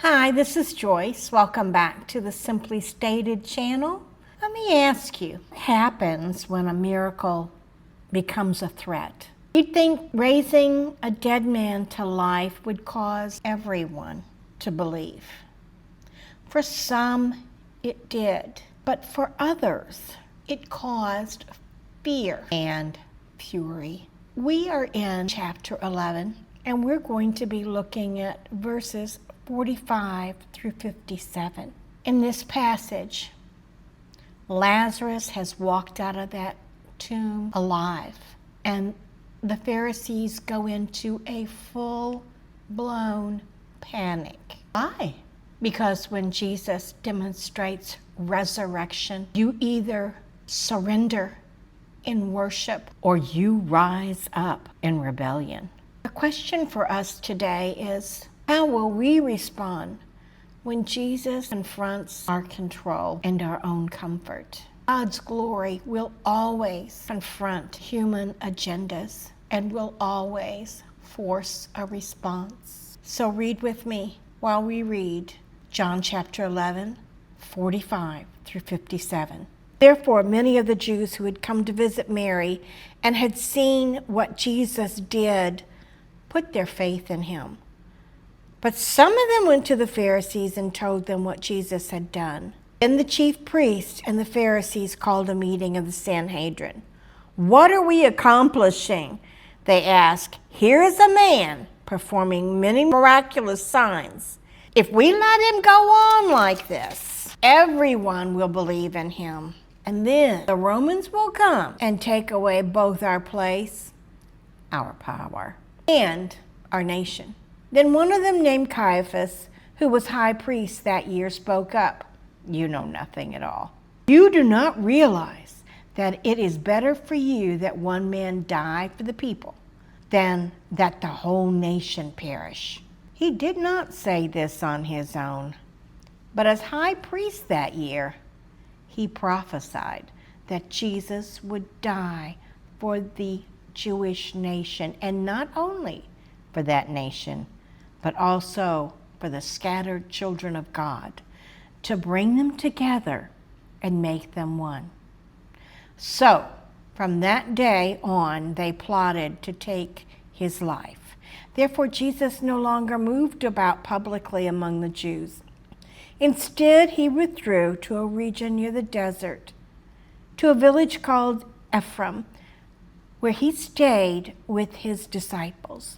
Hi, this is Joyce. Welcome back to the Simply Stated channel. Let me ask you, what happens when a miracle becomes a threat? You'd think raising a dead man to life would cause everyone to believe. For some, it did, but for others, it caused fear and fury. We are in chapter 11, and we're going to be looking at verses 45 through 57. In this passage, Lazarus has walked out of that tomb alive, and the Pharisees go into a full-blown panic. Why? Because when Jesus demonstrates resurrection, you either surrender in worship or you rise up in rebellion. The question for us today is, how will we respond when Jesus confronts our control and our own comfort? God's glory will always confront human agendas and will always force a response. So read with me while we read John chapter 11, 45 through 57. Therefore, many of the Jews who had come to visit Mary and had seen what Jesus did put their faith in him. But some of them went to the Pharisees and told them what Jesus had done. Then the chief priests and the Pharisees called a meeting of the Sanhedrin. "What are we accomplishing?" they asked. "Here is a man performing many miraculous signs. If we let him go on like this, everyone will believe in him. And then the Romans will come and take away both our place, our power, and our nation." Then one of them, named Caiaphas, who was high priest that year, spoke up. "You know nothing at all. You do not realize that it is better for you that one man die for the people than that the whole nation perish." He did not say this on his own, but as high priest that year, he prophesied that Jesus would die for the Jewish nation, and not only for that nation, but also for the scattered children of God, to bring them together and make them one. So, from that day on, they plotted to take his life. Therefore, Jesus no longer moved about publicly among the Jews. Instead, he withdrew to a region near the desert, to a village called Ephraim, where he stayed with his disciples.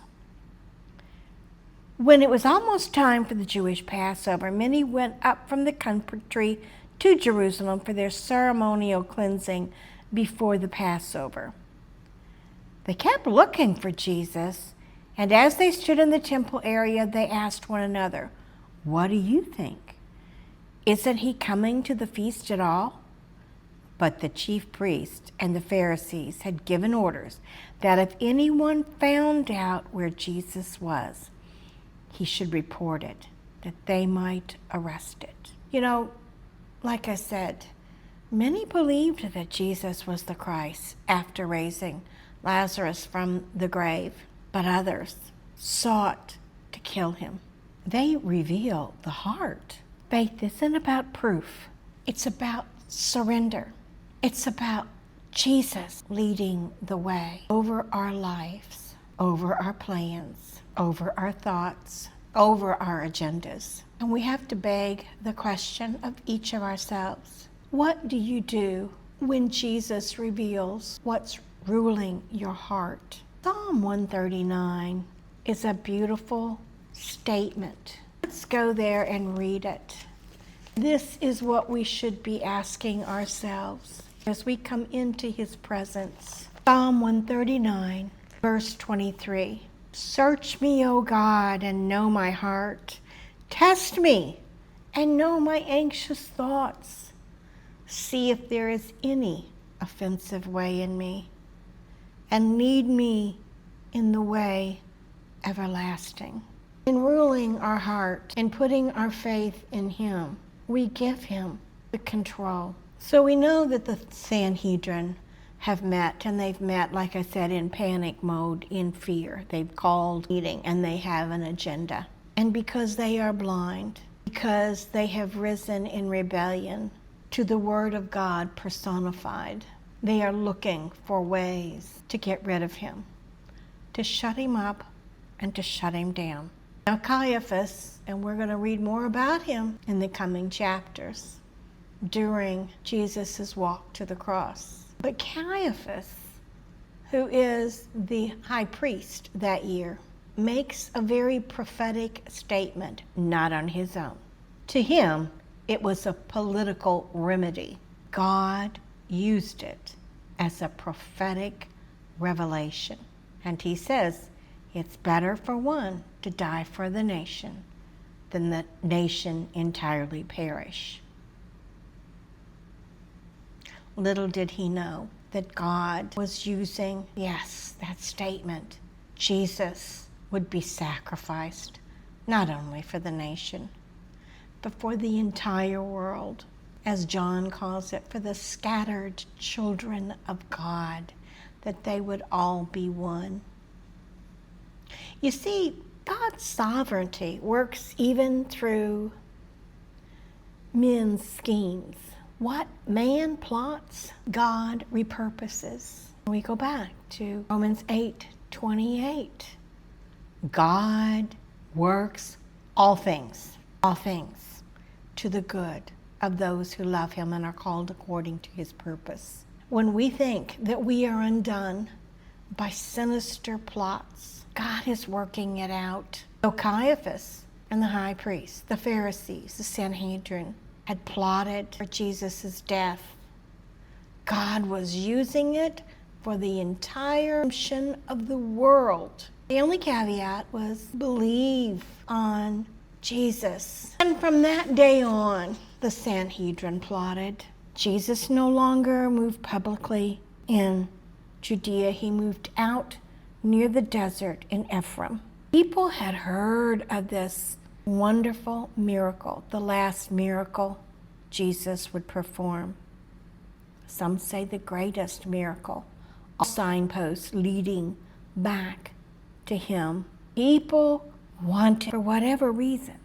When it was almost time for the Jewish Passover, many went up from the country to Jerusalem for their ceremonial cleansing before the Passover. They kept looking for Jesus, and as they stood in the temple area, they asked one another, "What do you think? Isn't he coming to the feast at all?" But the chief priests and the Pharisees had given orders that if anyone found out where Jesus was, he should report it, that they might arrest it. You know, like I said, many believed that Jesus was the Christ after raising Lazarus from the grave, but others sought to kill him. They reveal the heart. Faith isn't about proof. It's about surrender. It's about Jesus leading the way over our lives, over our plans, over our thoughts, over our agendas. And we have to beg the question of each of ourselves. What do you do when Jesus reveals what's ruling your heart? Psalm 139 is a beautiful statement. Let's go there and read it. This is what we should be asking ourselves as we come into his presence. Psalm 139, verse 23. "Search me, O God, and know my heart. Test me and know my anxious thoughts. See if there is any offensive way in me, and lead me in the way everlasting." In ruling our heart and putting our faith in him, we give him the control. So we know that the Sanhedrin have met, and they've met, like I said, in panic mode, in fear. They've called meeting, and they have an agenda. and because they are blind, because they have risen in rebellion to the Word of God personified, they are looking for ways to get rid of him, to shut him up and to shut him down. Now Caiaphas, and we're going to read more about him in the coming chapters during Jesus' walk to the cross. But Caiaphas, who is the high priest that year, makes a very prophetic statement, not on his own. To him, it was a political remedy. God used it as a prophetic revelation. And he says, it's better for one to die for the nation than the nation entirely perish. Little did he know that God was using, yes, that statement. Jesus would be sacrificed, not only for the nation, but for the entire world, as John calls it, for the scattered children of God, that they would all be one. You see, God's sovereignty works even through men's schemes. What man plots, God repurposes. We go back to Romans 8:28. God works all things to the good of those who love him and are called according to his purpose. When we think that we are undone by sinister plots, God is working it out. So Caiaphas and the high priest, the Pharisees, the Sanhedrin, had plotted for Jesus' death. God was using it for the entire redemption of the world. The only caveat was believe on Jesus. And from that day on, the Sanhedrin plotted. Jesus no longer moved publicly in Judea. He moved out near the desert in Ephraim. People had heard of this wonderful miracle, the last miracle Jesus would perform. Some say the greatest miracle. All signposts leading back to him. People wanted, for whatever reasons,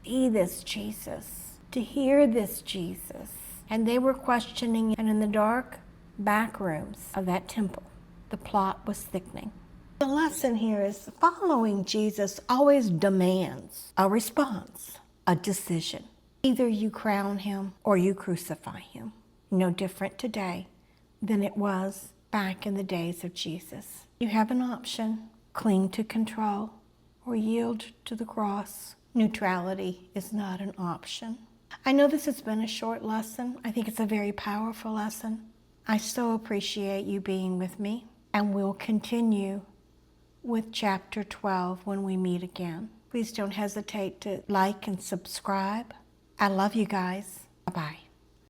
to see this Jesus, to hear this Jesus. And they were questioning, and in the dark back rooms of that temple, the plot was thickening. The lesson here is following Jesus always demands a response, a decision. Either you crown him or you crucify him. No different today than it was back in the days of Jesus. You have an option: cling to control or yield to the cross. Neutrality is not an option. I know this has been a short lesson. I think it's a very powerful lesson. I so appreciate you being with me, and we'll continue with chapter 12 when we meet again. Please don't hesitate to like and subscribe. I love you guys. Bye-bye.